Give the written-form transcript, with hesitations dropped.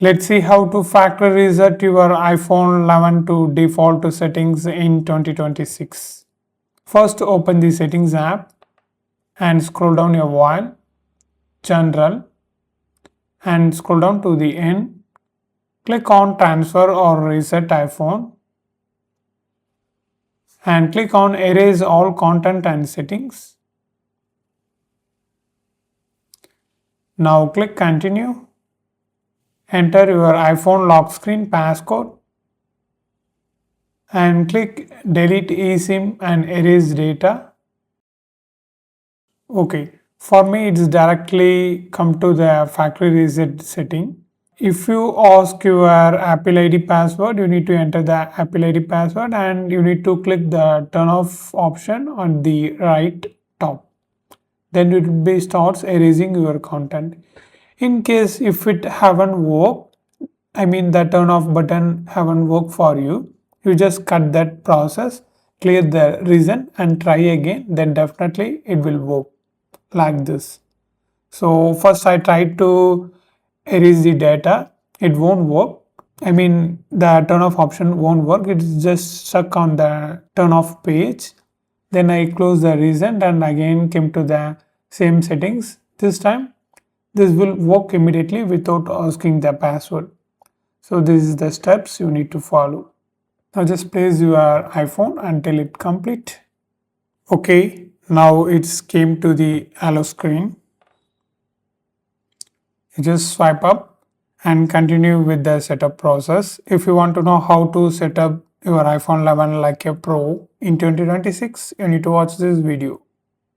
Let's see how to factory reset your iPhone 11 to default settings in 2026. First, open the settings app and scroll down your while, general, and scroll down to the end. Click on transfer or reset iPhone and click on erase all content and settings. Now click continue. Enter your iPhone lock screen passcode and click delete eSIM and erase data. Okay, for me it's directly come to the factory reset setting. If you ask your Apple ID password, you need to enter the Apple ID password and you need to click the turn off option on the right top. Then it will be starts erasing your content. In case if it haven't worked, I mean the turn off button haven't worked for you, you just cut that process, clear the reason and try again, then definitely it will work like this. So first I tried to erase the data, it won't work. I mean the turn off option won't work, it's just stuck on the turn off page. Then I close the reason and again came to the same settings. This time this will work immediately without asking the password. So this is the steps you need to follow. Now just place your iPhone until it complete. Okay, now it's came to the allow screen. You just swipe up and continue with the setup process. If you want to know how to set up your iPhone 11 like a pro in 2026, you need to watch this video.